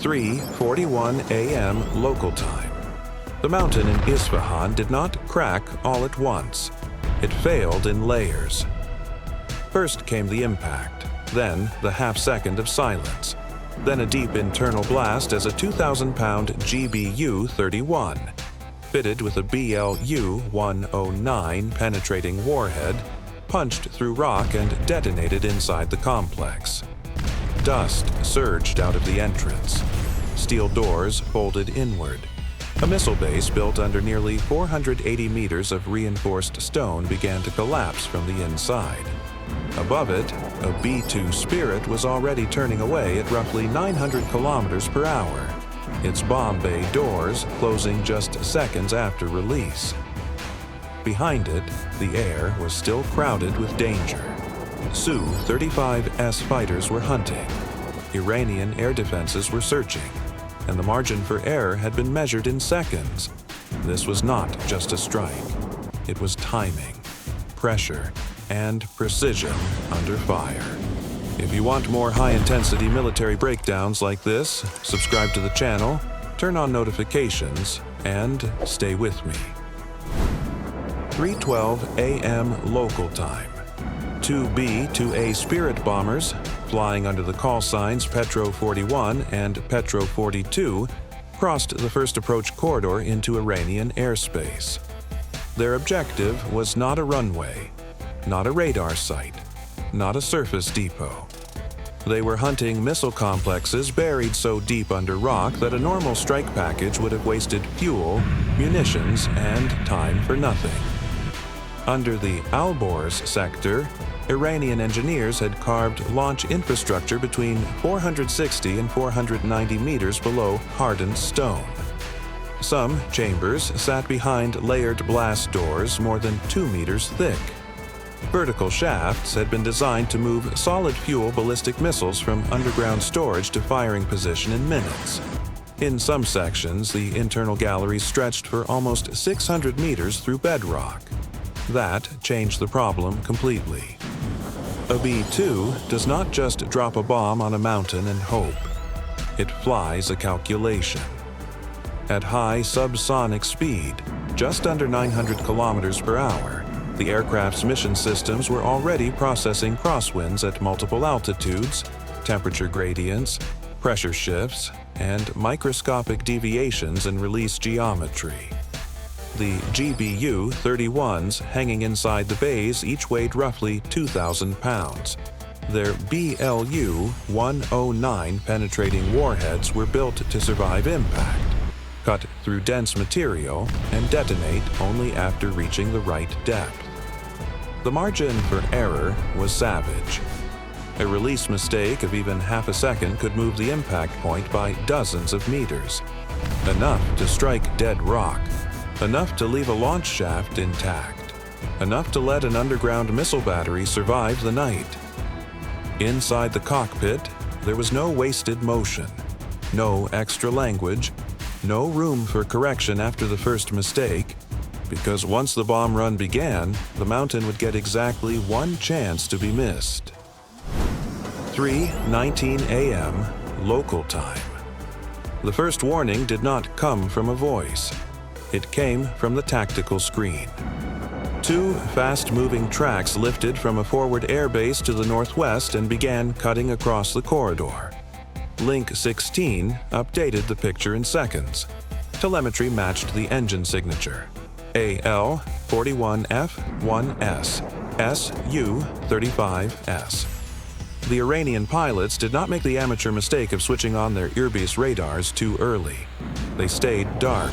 3:41 a.m. local time. The mountain in Isfahan did not crack all at once. It failed in layers. First came the impact, then the half-second of silence, then a deep internal blast as a 2,000-pound GBU-31, fitted with a BLU-109 penetrating warhead, punched through rock and detonated inside the complex. Dust surged out of the entrance. Steel doors folded inward. A missile base built under nearly 480 meters of reinforced stone began to collapse from the inside. Above it, a B-2 Spirit was already turning away at roughly 900 kilometers per hour, its bomb bay doors closing just seconds after release. Behind it, the air was still crowded with danger. Su-35S fighters were hunting. Iranian air defenses were searching, and the margin for error had been measured in seconds. This was not just a strike. It was timing, pressure, and precision under fire. If you want more high-intensity military breakdowns like this, subscribe to the channel, turn on notifications, and stay with me. 3:12 a.m. local time. Two B-2A Spirit bombers, flying under the call signs Petro 41 and Petro 42, crossed the first approach corridor into Iranian airspace. Their objective was not a runway, not a radar site, not a surface depot. They were hunting missile complexes buried so deep under rock that a normal strike package would have wasted fuel, munitions, and time for nothing. Under the Alborz sector, Iranian engineers had carved launch infrastructure between 460 and 490 meters below hardened stone. Some chambers sat behind layered blast doors more than 2 meters thick. Vertical shafts had been designed to move solid fuel ballistic missiles from underground storage to firing position in minutes. In some sections, the internal galleries stretched for almost 600 meters through bedrock. That changed the problem completely. A B-2 does not just drop a bomb on a mountain and hope. It flies a calculation. At high subsonic speed, just under 900 kilometers per hour, the aircraft's mission systems were already processing crosswinds at multiple altitudes, temperature gradients, pressure shifts, and microscopic deviations in release geometry. The GBU-31s hanging inside the bays each weighed roughly 2,000 pounds. Their BLU-109 penetrating warheads were built to survive impact, cut through dense material, and detonate only after reaching the right depth. The margin for error was savage. A release mistake of even half a second could move the impact point by dozens of meters. Enough to strike dead rock. Enough to leave a launch shaft intact. Enough to let an underground missile battery survive the night. Inside the cockpit, there was no wasted motion, no extra language, no room for correction after the first mistake, because once the bomb run began, the mountain would get exactly one chance to be missed. 3:19 a.m. local time. The first warning did not come from a voice. It came from the tactical screen. Two fast-moving tracks lifted from a forward airbase to the northwest and began cutting across the corridor. Link 16 updated the picture in seconds. Telemetry matched the engine signature. AL-41F1S, SU-35S. The Iranian pilots did not make the amateur mistake of switching on their Airbus radars too early. They stayed dark.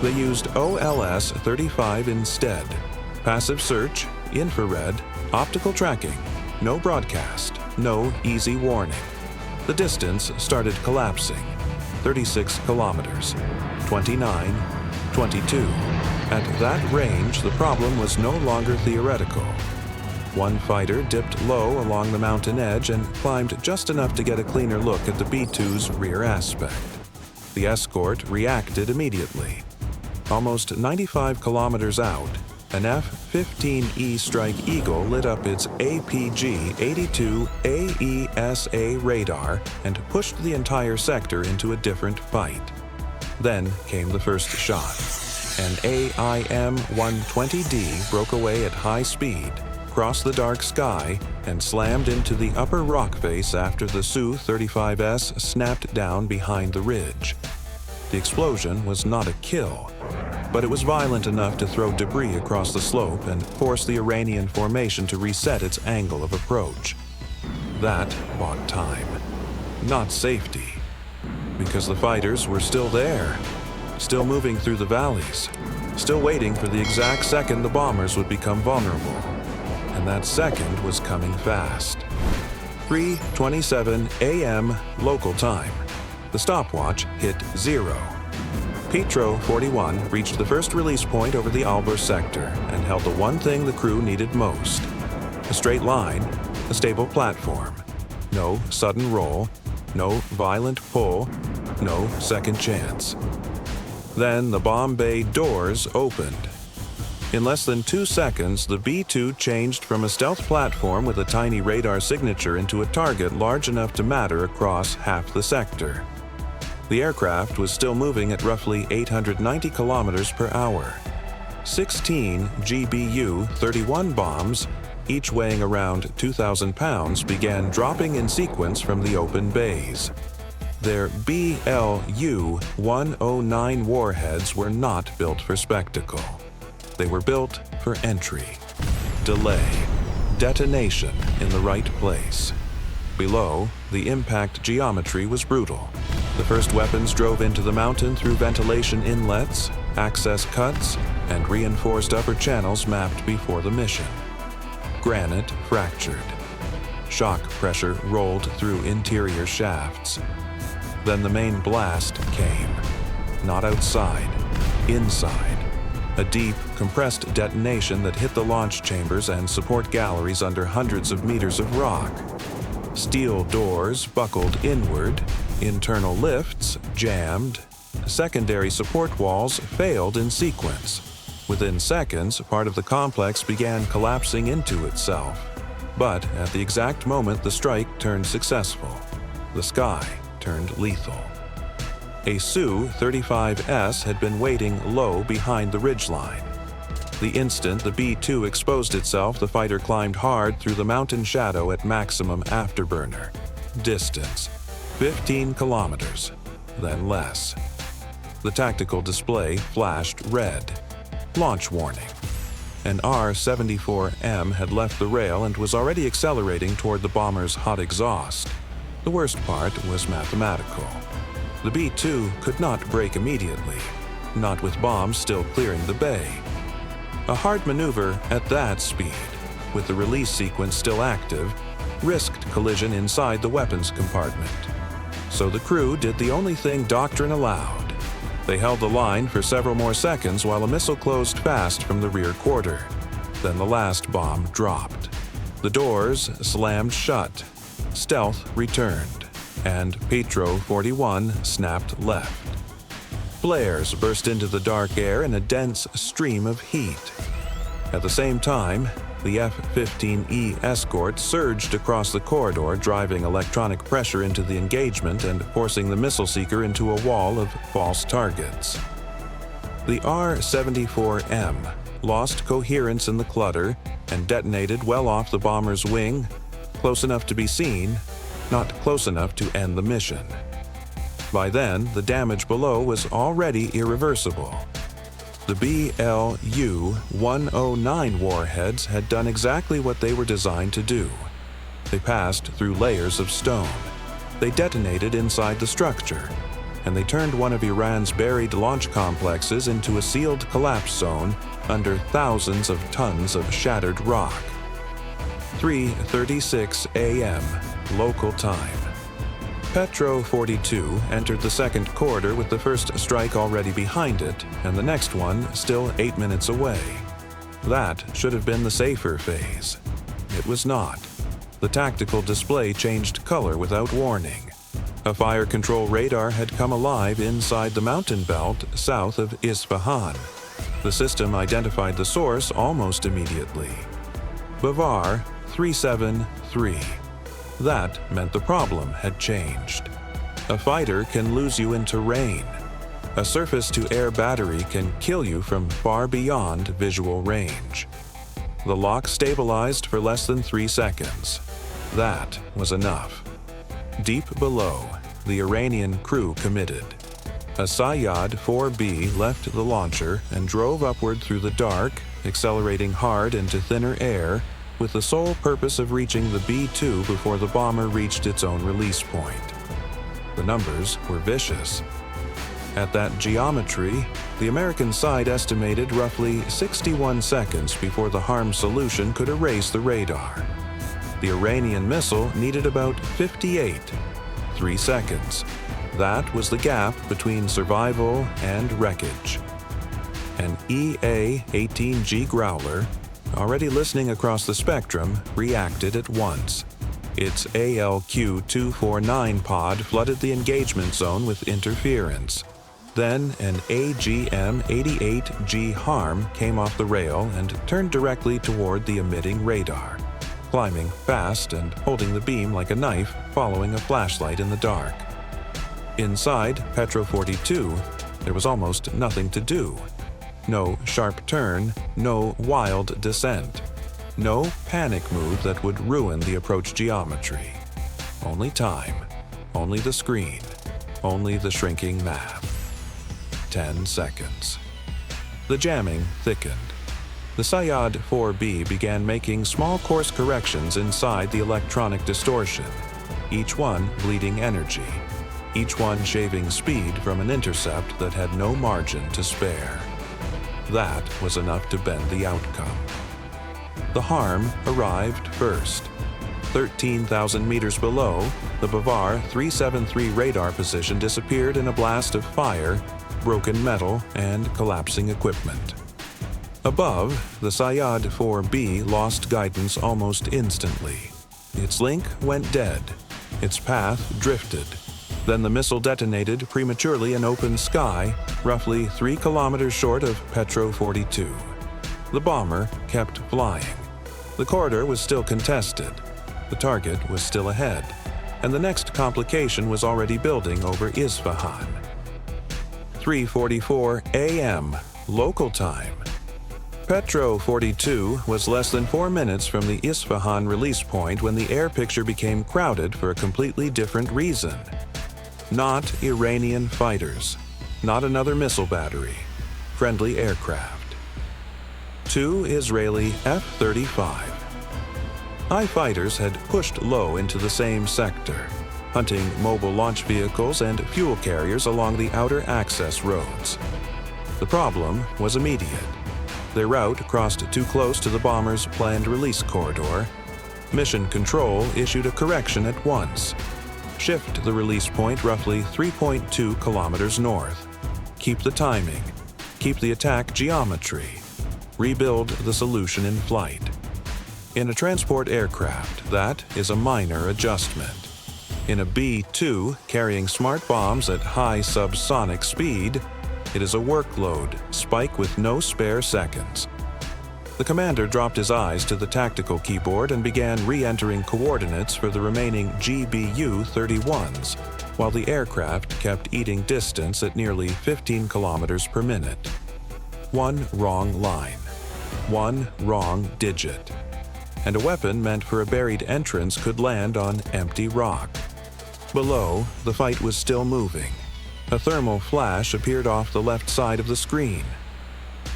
They used OLS-35 instead. Passive search, infrared, optical tracking, no broadcast, no easy warning. The distance started collapsing. 36 kilometers, 29, 22. At that range, the problem was no longer theoretical. One fighter dipped low along the mountain edge and climbed just enough to get a cleaner look at the B-2's rear aspect. The escort reacted immediately. Almost 95 kilometers out, an F-15E Strike Eagle lit up its APG-82 AESA radar and pushed the entire sector into a different fight. Then came the first shot. An AIM-120D broke away at high speed, crossed the dark sky, and slammed into the upper rock face after the Su-35S snapped down behind the ridge. The explosion was not a kill, but it was violent enough to throw debris across the slope and force the Iranian formation to reset its angle of approach. That bought time, not safety, because the fighters were still there, still moving through the valleys, still waiting for the exact second the bombers would become vulnerable. And that second was coming fast. 3:27 a.m. local time. The stopwatch hit 0. Petro 41 reached the first release point over the Alborz sector and held the one thing the crew needed most: a straight line, a stable platform, no sudden roll, no violent pull, no second chance. Then the bomb bay doors opened. In less than 2 seconds, the B-2 changed from a stealth platform with a tiny radar signature into a target large enough to matter across half the sector. The aircraft was still moving at roughly 890 kilometers per hour. 16 GBU-31 bombs, each weighing around 2,000 pounds, began dropping in sequence from the open bays. Their BLU-109 warheads were not built for spectacle. They were built for entry, delay, detonation in the right place. Below, the impact geometry was brutal. The first weapons drove into the mountain through ventilation inlets, access cuts, and reinforced upper channels mapped before the mission. Granite fractured. Shock pressure rolled through interior shafts. Then the main blast came. Not outside, inside. A deep, compressed detonation that hit the launch chambers and support galleries under hundreds of meters of rock. Steel doors buckled inward, internal lifts jammed, secondary support walls failed in sequence. Within seconds, part of the complex began collapsing into itself. But at the exact moment the strike turned successful, the sky turned lethal. A Su-35S had been waiting low behind the ridgeline. The instant the B-2 exposed itself, the fighter climbed hard through the mountain shadow at maximum afterburner. Distance: 15 kilometers, then less. The tactical display flashed red. Launch warning. An R-74M had left the rail and was already accelerating toward the bomber's hot exhaust. The worst part was mathematical. The B-2 could not brake immediately, not with bombs still clearing the bay. A hard maneuver at that speed, with the release sequence still active, risked collision inside the weapons compartment. So the crew did the only thing doctrine allowed. They held the line for several more seconds while a missile closed fast from the rear quarter. Then the last bomb dropped. The doors slammed shut. Stealth returned, and Petro 41 snapped left. Flares burst into the dark air in a dense stream of heat. At the same time, the F-15E escort surged across the corridor, driving electronic pressure into the engagement and forcing the missile seeker into a wall of false targets. The R-74M lost coherence in the clutter and detonated well off the bomber's wing, close enough to be seen, not close enough to end the mission. By then, the damage below was already irreversible. The BLU-109 warheads had done exactly what they were designed to do. They passed through layers of stone. They detonated inside the structure, and they turned one of Iran's buried launch complexes into a sealed collapse zone under thousands of tons of shattered rock. 3:36 a.m. local time. Petro 42 entered the second corridor with the first strike already behind it, and the next one still 8 minutes away. That should have been the safer phase. It was not. The tactical display changed color without warning. A fire control radar had come alive inside the mountain belt south of Isfahan. The system identified the source almost immediately. Bavar 373. That meant the problem had changed. A fighter can lose you in terrain. A surface-to-air battery can kill you from far beyond visual range. The lock stabilized for less than 3 seconds. That was enough. Deep below, the Iranian crew committed. A Sayyad 4B left the launcher and drove upward through the dark, accelerating hard into thinner air, with the sole purpose of reaching the B-2 before the bomber reached its own release point. The numbers were vicious. At that geometry, the American side estimated roughly 61 seconds before the harm solution could erase the radar. The Iranian missile needed about 58, 3 seconds. That was the gap between survival and wreckage. An EA-18G Growler, already listening across the spectrum, reacted at once. Its ALQ-249 pod flooded the engagement zone with interference. Then an AGM-88G Harm came off the rail and turned directly toward the emitting radar, climbing fast and holding the beam like a knife following a flashlight in the dark. Inside Petro 42, there was almost nothing to do. No sharp turn, no wild descent. No panic move that would ruin the approach geometry. Only time, only the screen, only the shrinking map. 10 seconds. The jamming thickened. The Sayyad 4B began making small course corrections inside the electronic distortion, each one bleeding energy, each one shaving speed from an intercept that had no margin to spare. That was enough to bend the outcome. The harm arrived first. 13,000 meters below, the Bavar 373 radar position disappeared in a blast of fire, broken metal, and collapsing equipment. Above, the Sayyad 4B lost guidance almost instantly. Its link went dead. Its path drifted. Then the missile detonated prematurely in open sky, roughly 3 kilometers short of Petro 42. The bomber kept flying. The corridor was still contested. The target was still ahead. And the next complication was already building over Isfahan. 3:44 a.m. local time. Petro 42 was less than 4 minutes from the Isfahan release point when the air picture became crowded for a completely different reason. Not Iranian fighters, not another missile battery, friendly aircraft. 2 Israeli F-35. I fighters had pushed low into the same sector, hunting mobile launch vehicles and fuel carriers along the outer access roads. The problem was immediate. Their route crossed too close to the bomber's planned release corridor. Mission Control issued a correction at once. Shift the release point roughly 3.2 kilometers north. Keep the timing. Keep the attack geometry. Rebuild the solution in flight. In a transport aircraft, that is a minor adjustment. In a B-2 carrying smart bombs at high subsonic speed, it is a workload spike with no spare seconds. The commander dropped his eyes to the tactical keyboard and began re-entering coordinates for the remaining GBU-31s, while the aircraft kept eating distance at nearly 15 kilometers per minute. One wrong line. One wrong digit. And a weapon meant for a buried entrance could land on empty rock. Below, the fight was still moving. A thermal flash appeared off the left side of the screen.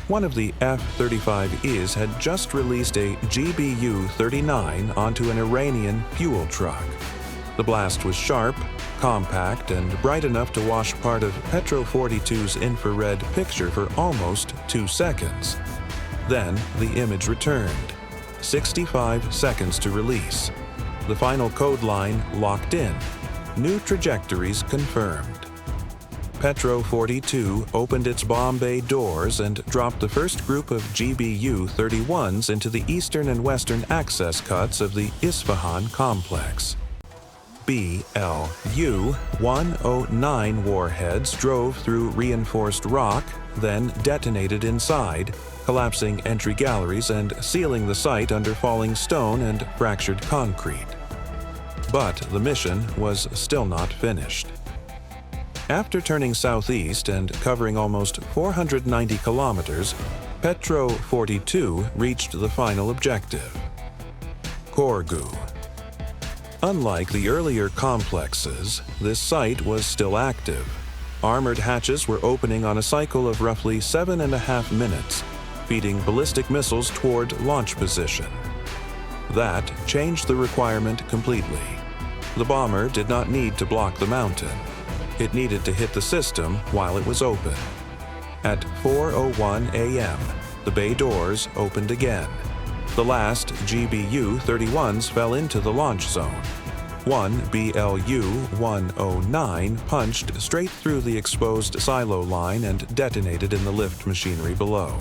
One of the F-35Es had just released a GBU-39 onto an Iranian fuel truck. The blast was sharp, compact, and bright enough to wash part of Petro 42's infrared picture for almost 2 seconds. Then the image returned. 65 seconds to release. The final code line locked in. New trajectories confirmed. Petro 42 opened its bomb bay doors and dropped the first group of GBU-31s into the eastern and western access cuts of the Isfahan complex. BLU-109 warheads drove through reinforced rock, then detonated inside, collapsing entry galleries and sealing the site under falling stone and fractured concrete. But the mission was still not finished. After turning southeast and covering almost 490 kilometers, Petro 42 reached the final objective: Korgu. Unlike the earlier complexes, this site was still active. Armored hatches were opening on a cycle of roughly 7.5 minutes, feeding ballistic missiles toward launch position. That changed the requirement completely. The bomber did not need to block the mountain. It needed to hit the system while it was open. At 4:01 a.m., the bay doors opened again. The last GBU-31s fell into the launch zone. One BLU-109 punched straight through the exposed silo line and detonated in the lift machinery below.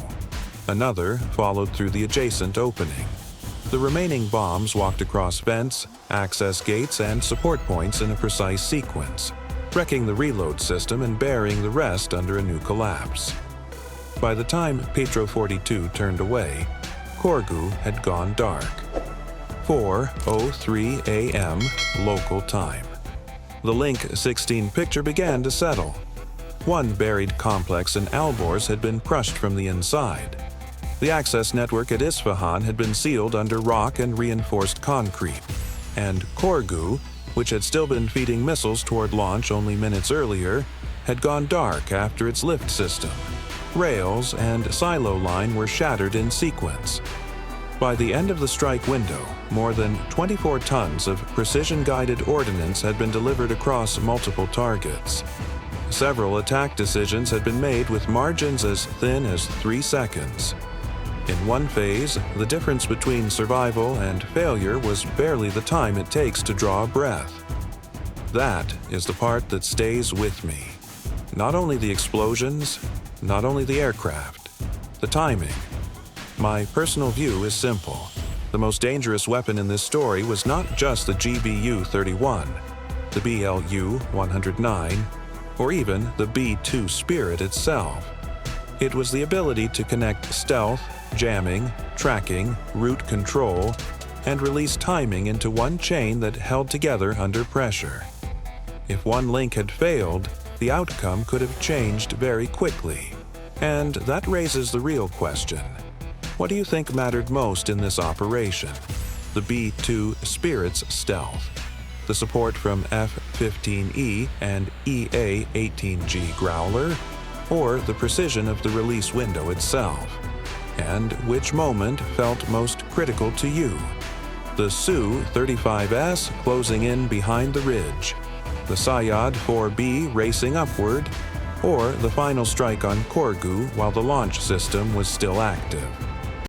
Another followed through the adjacent opening. The remaining bombs walked across vents, access gates, and support points in a precise sequence, wrecking the reload system and burying the rest under a new collapse. By the time Petro 42 turned away, Korgu had gone dark. 4:03 a.m. local time. The Link 16 picture began to settle. One buried complex in Alborz had been crushed from the inside. The access network at Isfahan had been sealed under rock and reinforced concrete. And Korgu, which had still been feeding missiles toward launch only minutes earlier, had gone dark after its lift system. Rails and silo line were shattered in sequence. By the end of the strike window, more than 24 tons of precision-guided ordnance had been delivered across multiple targets. Several attack decisions had been made with margins as thin as 3 seconds. In one phase, the difference between survival and failure was barely the time it takes to draw a breath. That is the part that stays with me. Not only the explosions, not only the aircraft, the timing. My personal view is simple. The most dangerous weapon in this story was not just the GBU-31, the BLU-109, or even the B-2 Spirit itself. It was the ability to connect stealth, jamming, tracking, route control, and release timing into one chain that held together under pressure. If one link had failed, the outcome could have changed very quickly. And that raises the real question. What do you think mattered most in this operation? The B-2 Spirit's stealth, the support from F-15E and EA-18G Growler, or the precision of the release window itself? And which moment felt most critical to you? The Su-35S closing in behind the ridge, the Sayyad 4B racing upward, or the final strike on Korgu while the launch system was still active?